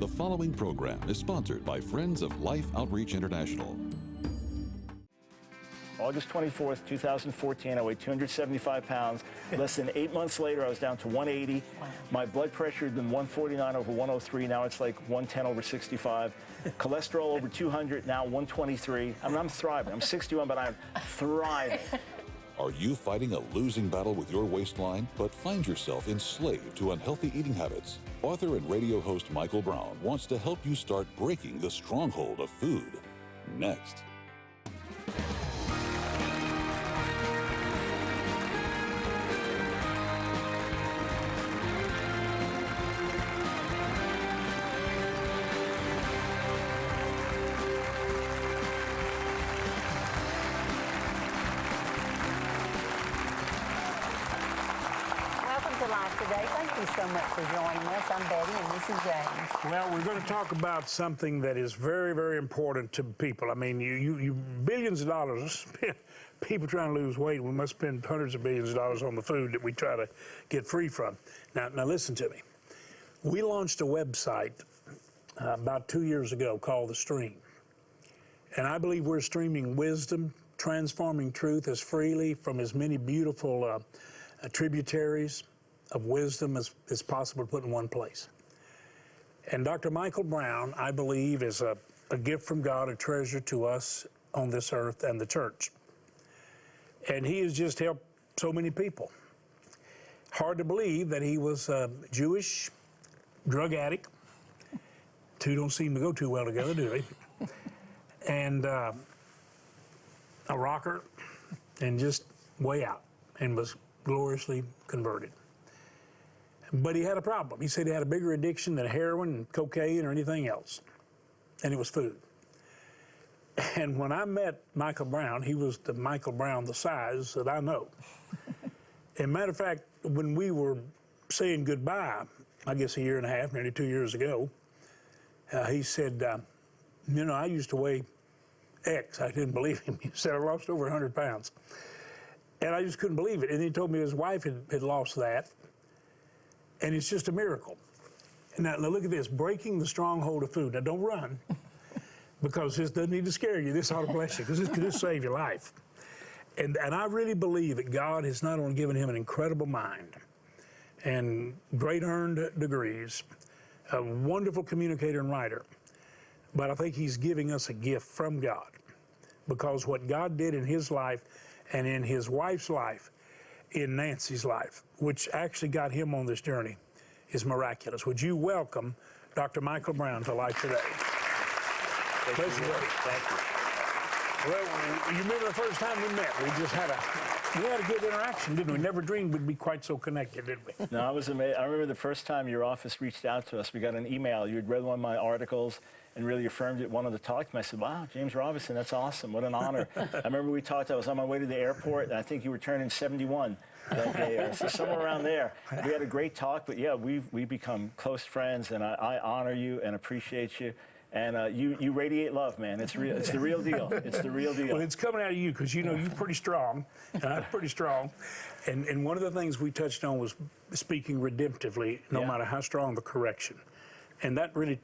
The following program is sponsored by Friends of Life Outreach International. August 24th, 2014, I weighed 275 pounds. Less than 8 months later, I was down to 180. Wow. My blood pressure had been 149 over 103. Now it's like 110 over 65. Cholesterol over 200, now 123. I mean, I'm thriving. I'm 61, but I'm thriving. Are you fighting a losing battle with your waistline, but find yourself enslaved to unhealthy eating habits? Author and radio host Michael Brown wants to help you start breaking the stronghold of food. Next. Thank you so much for joining us. I'm Betty and this is James. Well, we're going to talk about something that is very, very important to people. I mean, you billions of dollars, people trying to lose weight, we must spend hundreds of billions of dollars on the food that we try to get free from. Now listen to me. We launched a website about 2 years ago called The Stream. And I believe we're streaming wisdom, transforming truth as freely from as many beautiful tributaries of wisdom as possible to put in one place. And Dr. Michael Brown, I believe, is a gift from God, a treasure to us on this earth and the church. And he has just helped so many people. Hard to believe that he was a Jewish drug addict. Two don't seem to go too well together, do they? And a rocker, and just way out, and was gloriously converted. But he had a problem. He said he had a bigger addiction than heroin and cocaine or anything else, and it was food. And when I met Michael Brown, he was the Michael Brown the size that I know. As a matter of fact, when we were saying goodbye, I guess a year and a half, nearly 2 years ago, he said, you know, I used to weigh X. I didn't believe him. He said, I lost over 100 pounds. And I just couldn't believe it. And he told me his wife had lost that. And it's just a miracle. Now look at this, breaking the stronghold of food. Now don't run, because this doesn't need to scare you. This ought to bless you, because this could save your life. And I really believe that God has not only given him an incredible mind and great earned degrees, a wonderful communicator and writer, but I think he's giving us a gift from God, because what God did in his life and in his wife's life, in Nancy's life, which actually got him on this journey, is miraculous. Would you welcome Dr. Michael Brown to Life Today? Thank you. Well, you remember the first time we met? We had a good interaction, didn't we? Never dreamed we'd be quite so connected, did we? No, I was amazed. I remember the first time your office reached out to us. We got an email. You had read one of my articles and really affirmed it, wanted to talk to me. I said, wow, James Robison, that's awesome. What an honor. I remember we talked. I was on my way to the airport, and I think you were turning 71 that day. So somewhere around there. We had a great talk, but yeah, we've become close friends, and I honor you and appreciate you. And you radiate love, man. It's real. It's the real deal. It's the real deal. Well, it's coming out of you, because you know you're pretty strong, and I'm pretty strong. And one of the things we touched on was speaking redemptively, no matter how strong the correction. And that really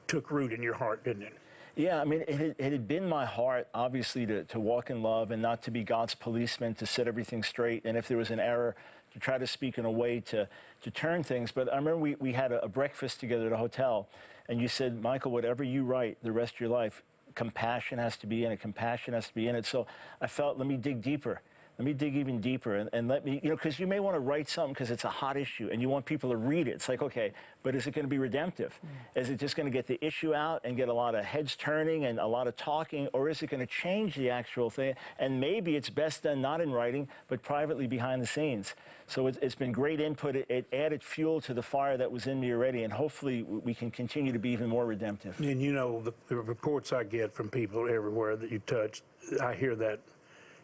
took root in your heart, didn't it? Yeah, I mean, it had been my heart, obviously, to walk in love and not to be God's policeman, to set everything straight. And if there was an error, to try to speak in a way to turn things. But I remember we had a breakfast together at a hotel, and you said, Michael, whatever you write the rest of your life, compassion has to be in it, compassion has to be in it. So I felt, let me dig deeper. Let me dig even deeper and let me, you know, because you may want to write something because it's a hot issue and you want people to read it. It's like, okay, but is it going to be redemptive? Is it just going to get the issue out and get a lot of heads turning and a lot of talking, or is it going to change the actual thing? And maybe it's best done not in writing, but privately behind the scenes. So it's been great input. It added fuel to the fire that was in me already, and hopefully we can continue to be even more redemptive. And you know, the reports I get from people everywhere that you touch, I hear that.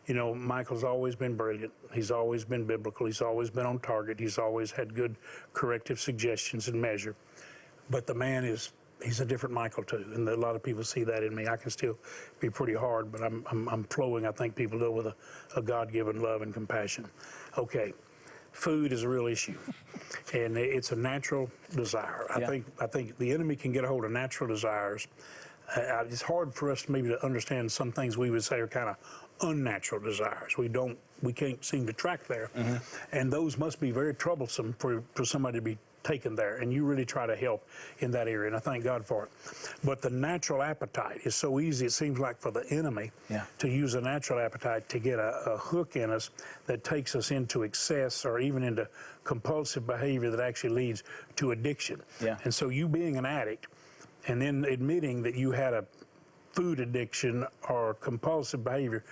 You know, Michael's always been brilliant. He's always been biblical. He's always been on target. He's always had good corrective suggestions and measure. But the man he's a different Michael too, and a lot of people see that in me. I can still be pretty hard, but I'm flowing, I think people do, with a God-given love and compassion. Okay, food is a real issue, and it's a natural desire. I think the enemy can get a hold of natural desires. It's hard for us maybe to understand some things we would say are kind of unnatural desires. We can't seem to track there, and those must be very troublesome for somebody to be taken there, and you really try to help in that area, and I thank God for it. But the natural appetite is so easy, it seems like, for the enemy to use a natural appetite to get a hook in us that takes us into excess or even into compulsive behavior that actually leads to addiction. And so you being an addict and then admitting that you had a food addiction or compulsive behavior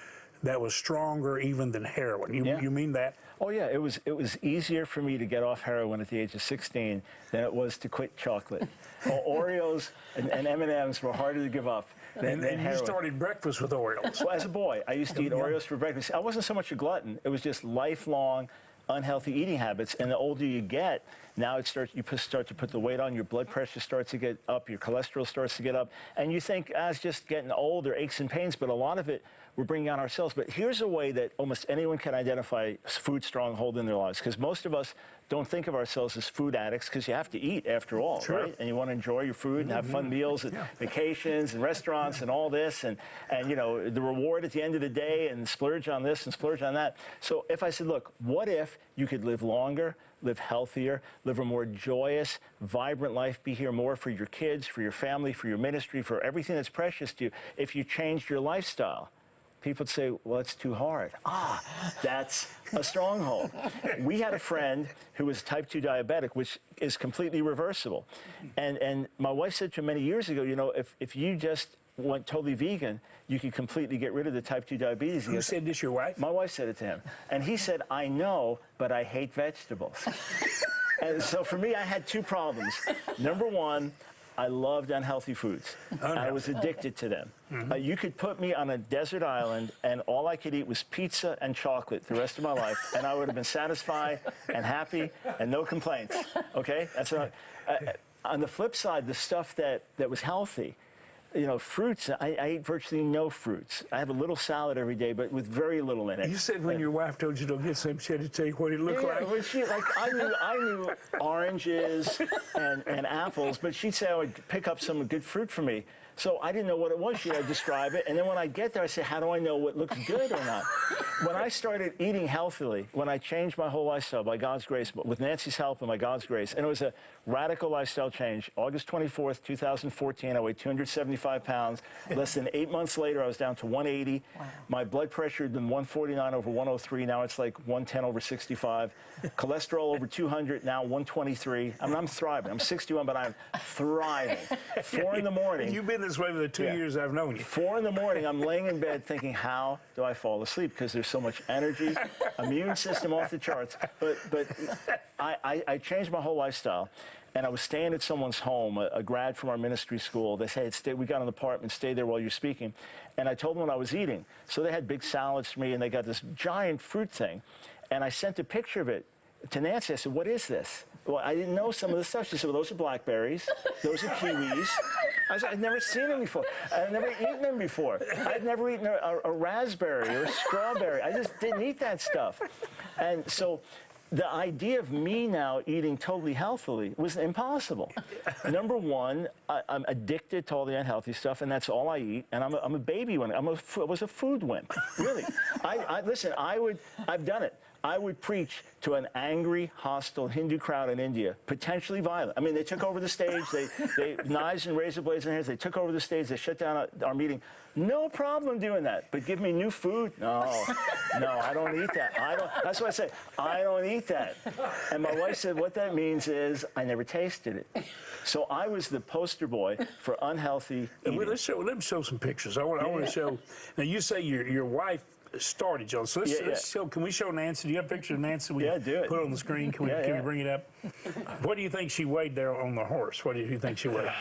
that was stronger even than heroin. You mean that? Oh yeah, it was easier for me to get off heroin at the age of 16 than it was to quit chocolate. Oreos and M&Ms were harder to give up than heroin. You started breakfast with Oreos. Well, as a boy, I used to eat Oreos for breakfast. I wasn't so much a glutton. It was just lifelong unhealthy eating habits, and the older you get, now you start to put the weight on, your blood pressure starts to get up, your cholesterol starts to get up, and you think, it's just getting old or aches and pains, but a lot of it we're bringing on ourselves. But here's a way that almost anyone can identify food stronghold in their lives, because most of us don't think of ourselves as food addicts because you have to eat after all, right? And you want to enjoy your food and have fun meals and vacations and restaurants and all this and you know, the reward at the end of the day and splurge on this and splurge on that. So if I said, look, what if you could live longer, live healthier, live a more joyous, vibrant life, be here more for your kids, for your family, for your ministry, for everything that's precious to you, if you changed your lifestyle? People would say, well, it's too hard. That's a stronghold. We had a friend who was type 2 diabetic, which is completely reversible. And my wife said to him many years ago, you know, if you just went totally vegan, you could completely get rid of the type 2 diabetes. Who said this, your wife? My wife said it to him. And he said, I know, but I hate vegetables. And so for me, I had two problems. Number one, I loved unhealthy foods. I was addicted to them. You could put me on a desert island and all I could eat was pizza and chocolate the rest of my life, and I would have been satisfied and happy and no complaints, okay? That's what on the flip side, the stuff that was healthy, you know, fruits, I eat virtually no fruits. I have a little salad every day, but with very little in it. You said when your wife told you to get some, she had to tell you what it looked like. Well, I knew oranges and apples, but she'd say I would pick up some good fruit for me. So I didn't know what it was. She'd describe it. And then when I get there, I say, how do I know what looks good or not? When I started eating healthily, when I changed my whole lifestyle by God's grace, with Nancy's help and by God's grace, and it was a radical lifestyle change. August 24th, 2014, I weighed 275 pounds. Less than 8 months later, I was down to 180. Wow. My blood pressure had been 149 over 103. Now it's like 110 over 65. Cholesterol over 200, now 123. I mean, I'm thriving. I'm 61, but I'm thriving. 4 in the morning. You've been this way for the 2 years I've known you. 4 in the morning, I'm laying in bed thinking, how do I fall asleep? Because there's so much energy, immune system off the charts. But I changed my whole lifestyle. And I was staying at someone's home, a grad from our ministry school. They said, we got an apartment, stay there while you're speaking. And I told them what I was eating. So they had big salads for me, and they got this giant fruit thing. And I sent a picture of it to Nancy. I said, what is this? Well, I didn't know some of the stuff. She said, well, those are blackberries. Those are kiwis. I said, I'd never seen them before. I'd never eaten them before. I'd never eaten a raspberry or a strawberry. I just didn't eat that stuff. And so the idea of me now eating totally healthily was impossible. Number one, I'm addicted to all the unhealthy stuff, and that's all I eat. And I'm a baby wimp. I was a food wimp, really. Listen, I've done it. I would preach to an angry, hostile Hindu crowd in India, potentially violent. I mean, they took over the stage. They knives and razor blades in their hands. They took over the stage. They shut down our meeting. No problem doing that. But give me new food? No, I don't eat that. That's what I say. I don't eat that. And my wife said, what that means is I never tasted it. So I was the poster boy for unhealthy eating. Well, let me show some pictures. I want to show. Now, you say your wife started, John. So let's show. Can we show Nancy? Do you have a picture of Nancy? Do it. Put it on the screen. Can we bring it up? What do you think she weighed there on the horse? What do you think she weighed?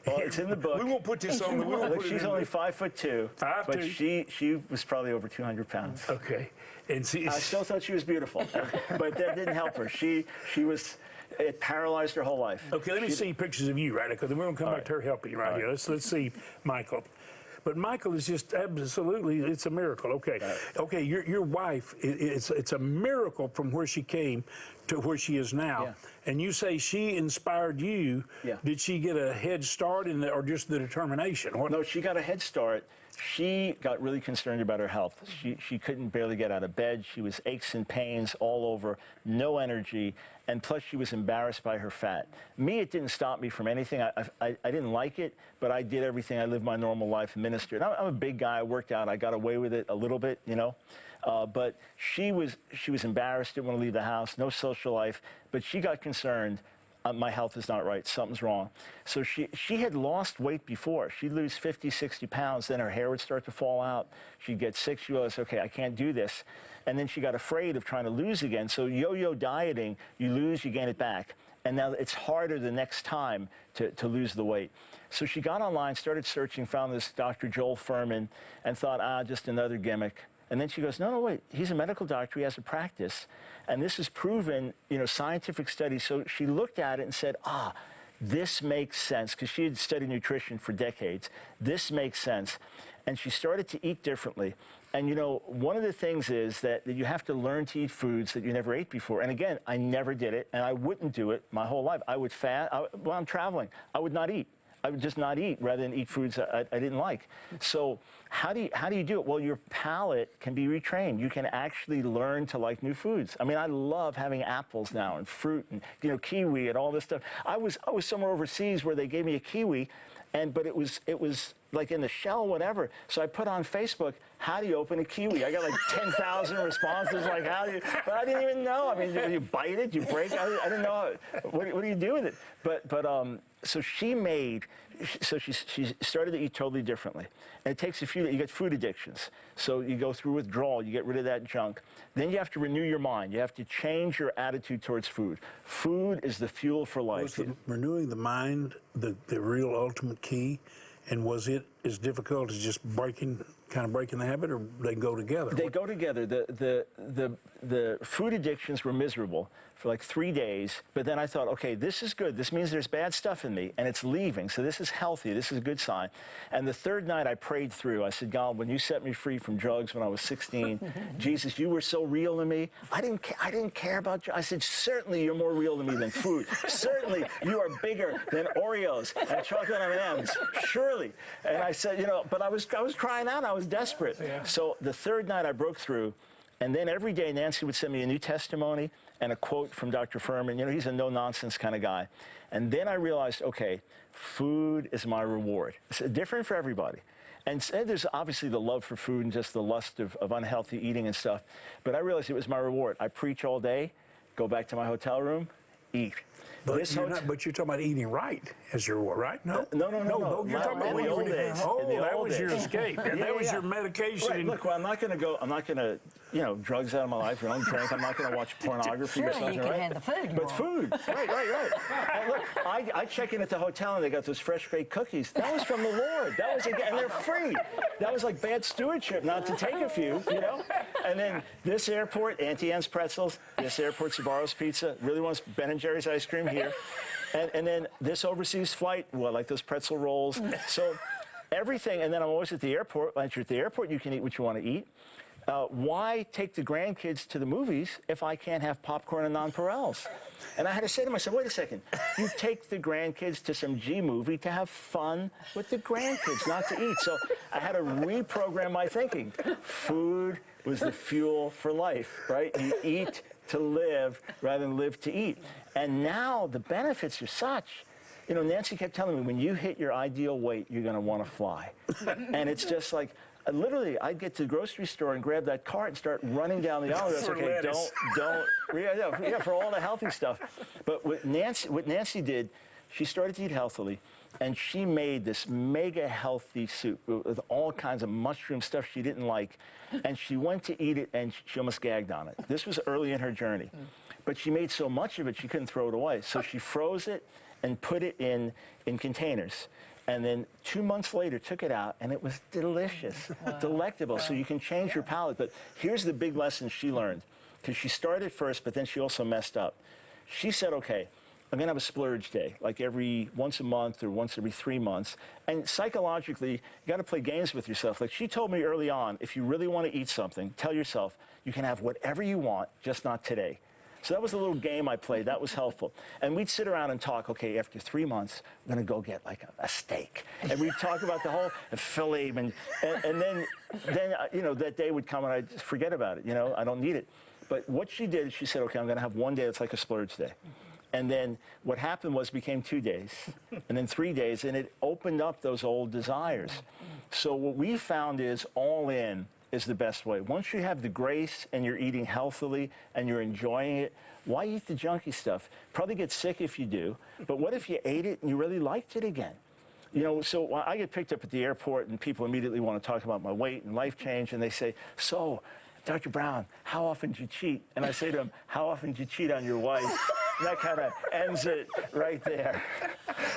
Well, it's in the book. We won't put this on. She's only 5'2", but she was probably over 200 pounds. Okay, and I still thought she was beautiful, but that didn't help her. She was. It paralyzed her whole life. Okay, let me see pictures of you, right? Because we're going to come back to her helping right here. Let's see Michael. But Michael is just absolutely, it's a miracle. Okay, okay. Your wife, it's a miracle from where she came to where she is now. Yeah. And you say she inspired you. Yeah. Did she get a head start in or just the determination? What? No, she got a head start. She got really concerned about her health. She couldn't barely get out of bed. She was aches and pains all over, no energy, and plus she was embarrassed by her fat. Me, it didn't stop me from anything. I didn't like it, but I did everything. I lived my normal life, ministered. I'm a big guy. I worked out. I got away with it a little bit, you know. But she was embarrassed, didn't want to leave the house, no social life, but she got concerned. My health is not right, something's wrong. So she had lost weight before. She'd lose 50, 60 pounds, then her hair would start to fall out. She'd get sick, she realized, okay, I can't do this. And then she got afraid of trying to lose again. So yo-yo dieting, you lose, you gain it back. And now it's harder the next time to lose the weight. So she got online, started searching, found this Dr. Joel Fuhrman, and thought, just another gimmick. And then she goes, no, wait, he's a medical doctor, he has a practice. And this is proven, scientific studies. So she looked at it and said, this makes sense, because she had studied nutrition for decades. This makes sense. And she started to eat differently. And, one of the things is that you have to learn to eat foods that you never ate before. And again, I never did it, and I wouldn't do it my whole life. I would fast. While I'm traveling, I would not eat. I would just not eat rather than eat foods I didn't like. So how do you do it? Well, your palate can be retrained. You can actually learn to like new foods. I mean, I love having apples now and fruit and kiwi and all this stuff. I was somewhere overseas where they gave me a kiwi, but it was like in the shell, whatever. So I put on Facebook, how do you open a kiwi? I got like 10,000 responses, like how do you? But I didn't even know. I mean, you bite it, you break it. I didn't know. What do you do with it? But so she started to eat totally differently. And it takes you get food addictions. So you go through withdrawal, you get rid of that junk. Then you have to renew your mind. You have to change your attitude towards food. Food is the fuel for life. Was renewing the mind the real ultimate key? And was it as difficult as just breaking the habit, or they go together? They go together. The food addictions were miserable for like 3 days, but then I thought, okay, this is good. This means there's bad stuff in me, and it's leaving, so this is healthy. This is a good sign. And the third night I prayed through. I said, God, when you set me free from drugs when I was 16, Jesus, you were so real to me. I didn't care about drugs. I said, certainly you're more real to me than food. Certainly you are bigger than Oreos and chocolate M&Ms. Surely. And I said, but I was crying out. I was desperate. Yeah. So the third night I broke through, and then every day Nancy would send me a new testimony and a quote from Dr. Fuhrman. He's a no-nonsense kind of guy. And then I realized, okay, food is my reward. It's different for everybody. And there's obviously the love for food and just the lust of unhealthy eating and stuff. But I realized it was my reward. I preach all day, go back to my hotel room, eat. But you're talking about eating right as your reward, right? No. You're talking about in the old days. That was your escape. And that was your medication. Right. Look, well, I'm not going to, drugs out of my life. I don't drink. I'm not going to watch pornography or something, you can have the food. But food, right. And look, I check in at the hotel and they got those fresh baked cookies. That was from the Lord. And they're free. That was like bad stewardship not to take a few, And then this airport, Auntie Anne's pretzels. This airport, Sbarro's pizza. Really wants Ben & Jerry's ice cream here. And then this overseas flight, like those pretzel rolls. So everything, and then I'm always at the airport. Once you're at the airport, you can eat what you want to eat. Why take the grandkids to the movies if I can't have popcorn and nonpareils? And I had to say to myself, wait a second, you take the grandkids to some G movie to have fun with the grandkids, not to eat. So I had to reprogram my thinking. Food was the fuel for life, right? You eat to live rather than live to eat. And now the benefits are such. Nancy kept telling me, when you hit your ideal weight, you're going to want to fly. And it's just like, literally, I'd get to the grocery store and grab that cart and start running down the aisle. That's okay, don't, for all the healthy stuff. But what Nancy did, she started to eat healthily, and she made this mega healthy soup with all kinds of mushroom stuff she didn't like. And she went to eat it, and she almost gagged on it. This was early in her journey. But she made so much of it, she couldn't throw it away. So she froze it and put it in containers. And then 2 months later, took it out, and it was delicious, delectable. So you can change your palate. But here's the big lesson she learned, because she started first, but then she also messed up. She said, okay, I'm going to have a splurge day, like once a month or once every 3 months. And psychologically, you got to play games with yourself. Like she told me early on, if you really want to eat something, tell yourself you can have whatever you want, just not today. So that was a little game I played. That was helpful. And we'd sit around and talk, okay, after 3 months, I'm going to go get like a steak. And we'd talk about the whole filet. And then that day would come and I'd just forget about it. I don't need it. But what she did is she said, okay, I'm going to have one day that's like a splurge day. And then what happened was it became 2 days, and then 3 days, and it opened up those old desires. So what we found is all in is the best way. Once you have the grace and you're eating healthily and you're enjoying it, why eat the junky stuff? Probably get sick if you do, but what if you ate it and you really liked it again? So I get picked up at the airport and people immediately want to talk about my weight and life change, and they say, so, Dr. Brown, how often do you cheat? And I say to them, how often do you cheat on your wife? And that kind of ends it right there.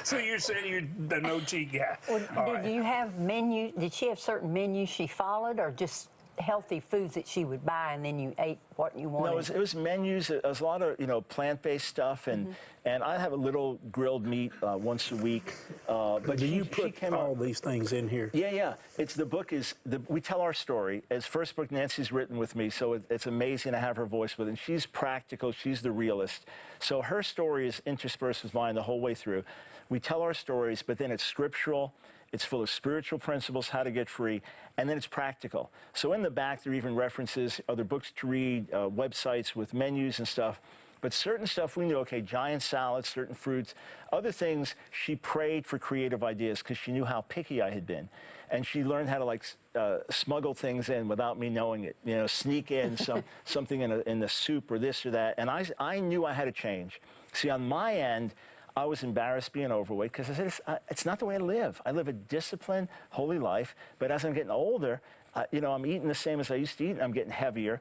So you're saying you're the no-cheat guy. Well, did you have menus? Did she have certain menus she followed, or just healthy foods that she would buy and then you ate what you wanted? No, it was menus. It was a lot of plant-based stuff, and I have a little grilled meat once a week. But do you put all these things in here? Yeah. The book is we tell our story. It's first book Nancy's written with me, so it's amazing to have her voice with it. And she's practical. She's the realist. So her story is interspersed with mine the whole way through. We tell our stories, but then it's scriptural. It's full of spiritual principles, how to get free, and then it's practical. So in the back, there are even references, other books to read, websites with menus and stuff. But certain stuff we knew, okay, giant salads, certain fruits. Other things, she prayed for creative ideas because she knew how picky I had been. And she learned how to smuggle things in without me knowing it, sneak in something in the soup or this or that. And I knew I had to change. See, on my end, I was embarrassed being overweight because I said, it's not the way I live. I live a disciplined, holy life, but as I'm getting older, I'm eating the same as I used to eat, and I'm getting heavier.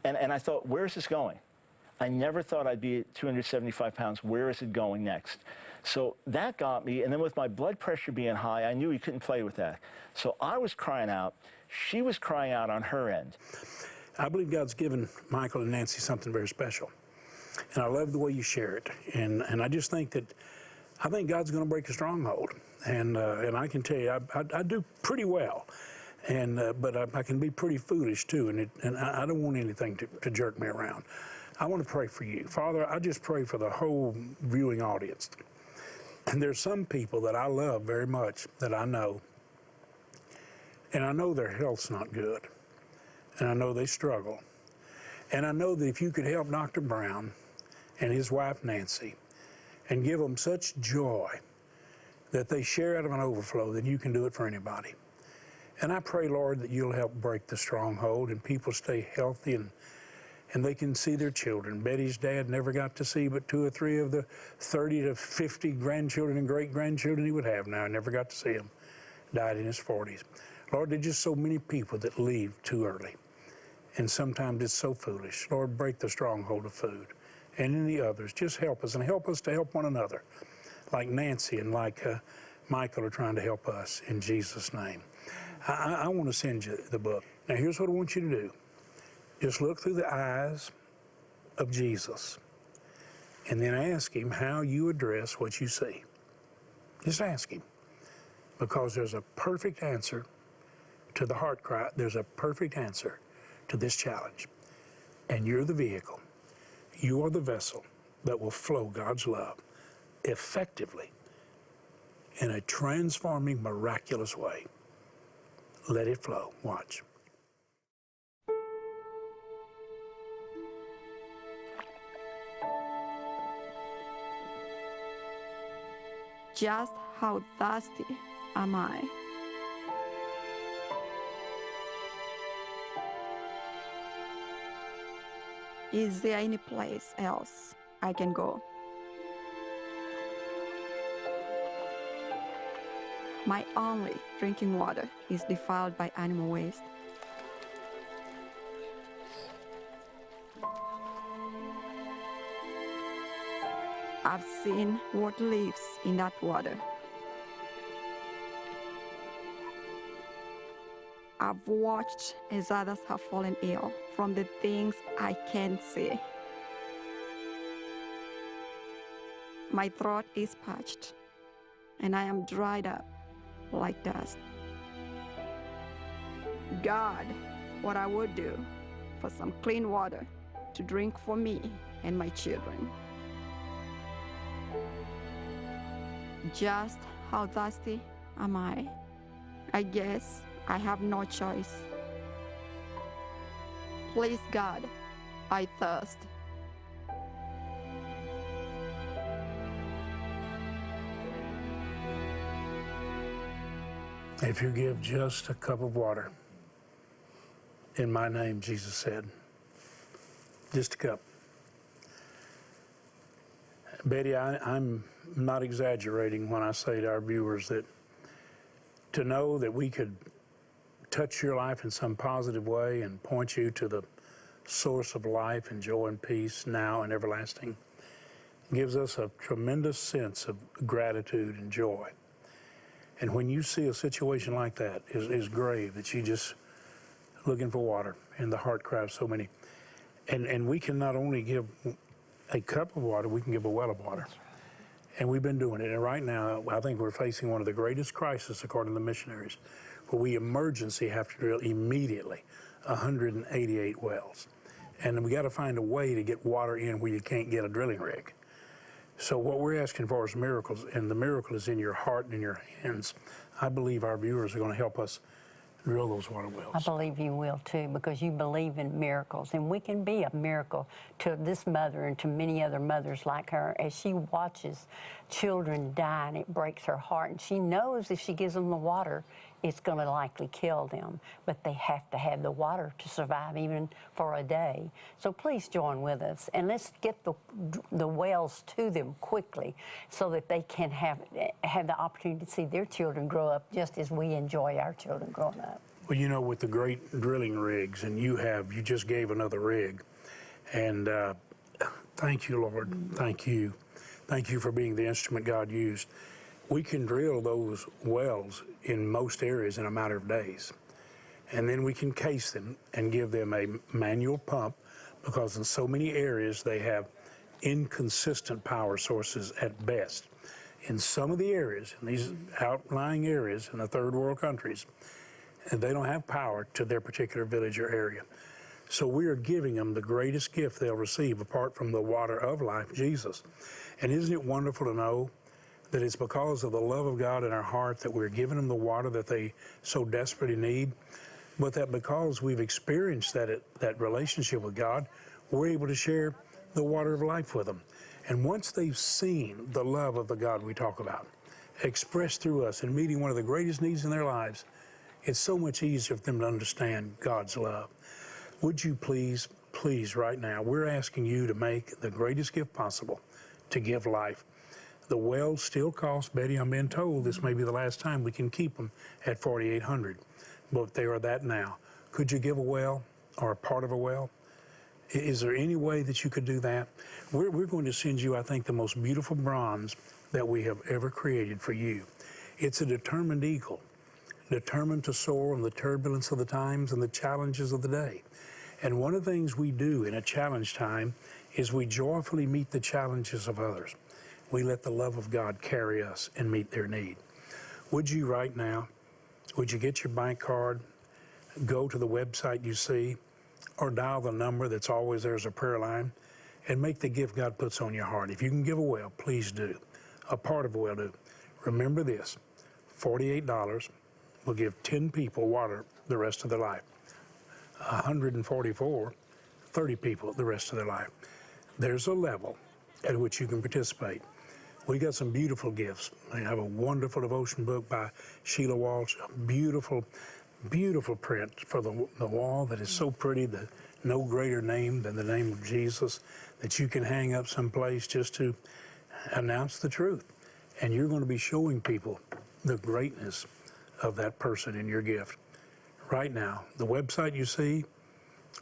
And I thought, where's this going? I never thought I'd be at 275 pounds. Where is it going next? So that got me, and then with my blood pressure being high, I knew you couldn't play with that. So I was crying out. She was crying out on her end. I believe God's given Michael and Nancy something very special. And I love the way you share it. And I just think I think God's going to break a stronghold. And I can tell you, I do pretty well. But I can be pretty foolish too. And I don't want anything to jerk me around. I want to pray for you. Father, I just pray for the whole viewing audience. And there's some people that I love very much that I know. And I know their health's not good. And I know they struggle. And I know that if you could help Dr. Brown and his wife Nancy and give them such joy that they share out of an overflow, then you can do it for anybody. And I pray, Lord, that you'll help break the stronghold and people stay healthy and they can see their children. Betty's dad never got to see but 2 or 3 of the 30 to 50 grandchildren and great-grandchildren he would have now. I never got to see him. Died in his 40s. Lord, there's just so many people that leave too early. And sometimes it's so foolish. Lord, break the stronghold of food. And any others, just help us, and help us to help one another, like Nancy and like Michael are trying to help us, in Jesus' name. I want to send you the book. Now, here's what I want you to do. Just look through the eyes of Jesus, and then ask him how you address what you see. Just ask him, because there's a perfect answer to the heart cry. There's a perfect answer to this challenge, and you're the vehicle. You are the vessel that will flow God's love effectively in a transforming, miraculous way. Let it flow. Watch. Just how thirsty am I? Is there any place else I can go? My only drinking water is defiled by animal waste. I've seen what lives in that water. I've watched as others have fallen ill from the things I can't see. My throat is parched, and I am dried up like dust. God, what I would do for some clean water to drink for me and my children. Just how thirsty am I? I guess I have no choice. Please, God, I thirst. If you give just a cup of water, in my name, Jesus said, just a cup. Betty, I'm not exaggerating when I say to our viewers that to know that we could touch your life in some positive way and point you to the source of life and joy and peace now and everlasting gives us a tremendous sense of gratitude and joy. And when you see a situation like that is grave, that you just looking for water and the heart cry of so many. And we can not only give a cup of water, we can give a well of water. And we've been doing it. And right now, I think we're facing one of the greatest crises, according to the missionaries, where we emergency have to drill immediately 188 wells. And we got to find a way to get water in where you can't get a drilling rig. So what we're asking for is miracles, and the miracle is in your heart and in your hands. I believe our viewers are going to help us drill those water wells. I believe you will too, because you believe in miracles, and we can be a miracle to this mother and to many other mothers like her as she watches children die, and it breaks her heart. And she knows if she gives them the water, it's going to likely kill them, but they have to have the water to survive even for a day. So please join with us, and let's get the wells to them quickly so that they can have the opportunity to see their children grow up just as we enjoy our children growing up. Well, you know, with the great drilling rigs, and you just gave another rig, and thank you, Lord. Thank you. Thank you for being the instrument God used. We can drill those wells in most areas in a matter of days. And then we can case them and give them a manual pump, because in so many areas they have inconsistent power sources at best. In some of the areas, in these outlying areas in the third world countries, and they don't have power to their particular village or area. So we are giving them the greatest gift they'll receive apart from the water of life, Jesus. And isn't it wonderful to know that it's because of the love of God in our heart that we're giving them the water that they so desperately need, but that because we've experienced that relationship with God, we're able to share the water of life with them. And once they've seen the love of the God we talk about expressed through us in meeting one of the greatest needs in their lives, it's so much easier for them to understand God's love. Would you please, right now, we're asking you to make the greatest gift possible, to give life. The wells still cost, Betty, I'm being told this may be the last time we can keep them at $4,800, but they are that now. Could you give a well or a part of a well? Is there any way that you could do that? We're going to send you, I think, the most beautiful bronze that we have ever created for you. It's a determined eagle, determined to soar in the turbulence of the times and the challenges of the day. And one of the things we do in a challenge time is we joyfully meet the challenges of others. We let the love of God carry us and meet their need. Would you right now, would you get your bank card, go to the website you see, or dial the number that's always there as a prayer line, and make the gift God puts on your heart. If you can give a well, please do. A part of a well, do. Remember this, $48 will give 10 people water the rest of their life. 144, 30 people the rest of their life. There's a level at which you can participate. We got some beautiful gifts. We have a wonderful devotion book by Sheila Walsh, a beautiful, beautiful print for the wall that is so pretty, that no greater name than the name of Jesus, that you can hang up someplace just to announce the truth. And you're going to be showing people the greatness of that person in your gift. Right now, the website you see,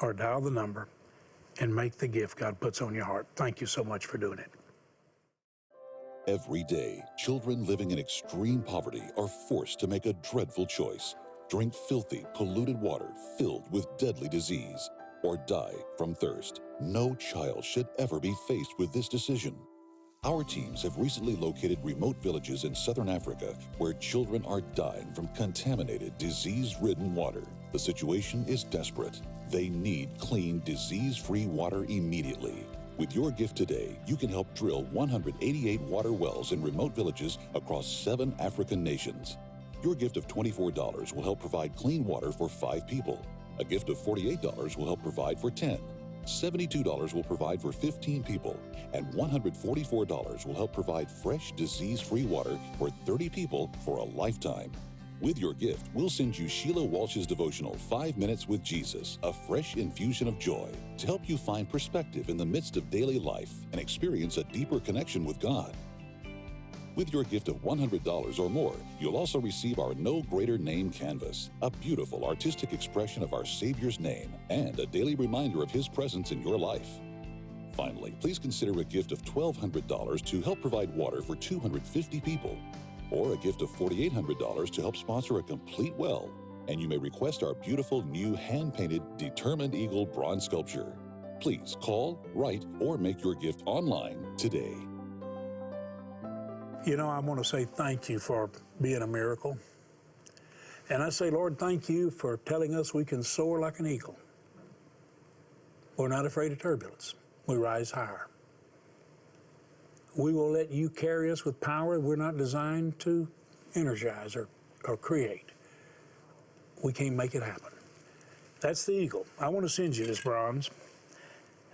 or dial the number and make the gift God puts on your heart. Thank you so much for doing it. Every day, children living in extreme poverty are forced to make a dreadful choice: drink filthy, polluted water filled with deadly disease, or die from thirst. No child should ever be faced with this decision. Our teams have recently located remote villages in southern Africa where children are dying from contaminated, disease-ridden water. The situation is desperate. They need clean, disease-free water immediately. With your gift today, you can help drill 188 water wells in remote villages across 7 African nations. Your gift of $24 will help provide clean water for 5 people. A gift of $48 will help provide for 10. $72 will provide for 15 people, and $144 will help provide fresh, disease-free water for 30 people for a lifetime. With your gift, we'll send you Sheila Walsh's devotional, 5 Minutes with Jesus, a fresh infusion of joy, to help you find perspective in the midst of daily life and experience a deeper connection with God. With your gift of $100 or more, you'll also receive our No Greater Name canvas, a beautiful artistic expression of our Savior's name and a daily reminder of His presence in your life. Finally, please consider a gift of $1,200 to help provide water for 250 people, or a gift of $4,800 to help sponsor a complete well, and you may request our beautiful new hand-painted Determined Eagle bronze sculpture. Please call, write, or make your gift online today. You know, I want to say thank you for being a miracle. And I say, Lord, thank you for telling us we can soar like an eagle. We're not afraid of turbulence. We rise higher. We will let you carry us with power we're not designed to energize or create. We can't make it happen. That's the eagle. I want to send you this bronze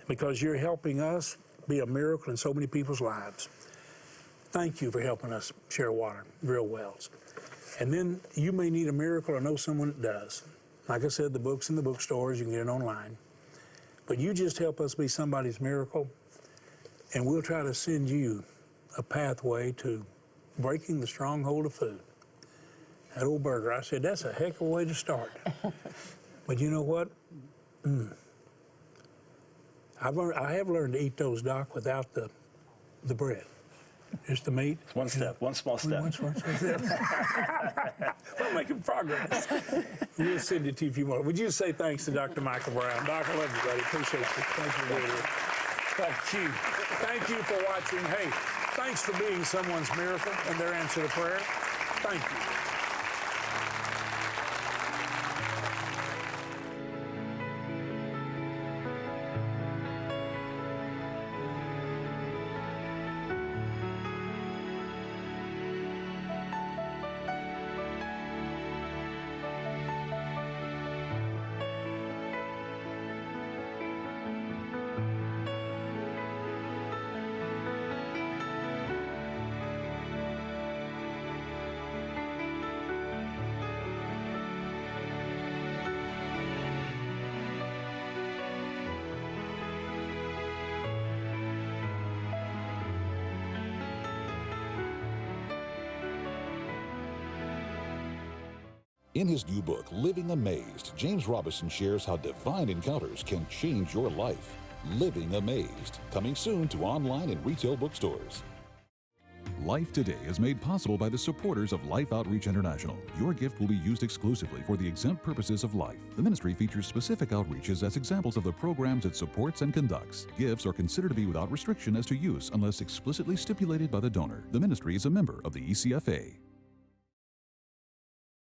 because you're helping us be a miracle in so many people's lives. Thank you for helping us share water, drill wells. And then you may need a miracle or know someone that does. Like I said, the book's in the bookstores, you can get it online. But you just help us be somebody's miracle, and we'll try to send you a pathway to breaking the stronghold of food. That old burger, I said, that's a heck of a way to start. But you know what? I have learned to eat those, Doc, without the bread. Just the meat. One step, one small step. One small step. We're making progress. We'll send it to you if you want. Would you say thanks to Dr. Michael Brown? Doc, I love you, buddy. Appreciate you. Thank you for being here. Thank you. Thank you for watching. Hey, thanks for being someone's miracle and their answer to prayer. Thank you. In his new book, Living Amazed, James Robison shares how divine encounters can change your life. Living Amazed, coming soon to online and retail bookstores. Life Today is made possible by the supporters of Life Outreach International. Your gift will be used exclusively for the exempt purposes of life. The ministry features specific outreaches as examples of the programs it supports and conducts. Gifts are considered to be without restriction as to use unless explicitly stipulated by the donor. The ministry is a member of the ECFA.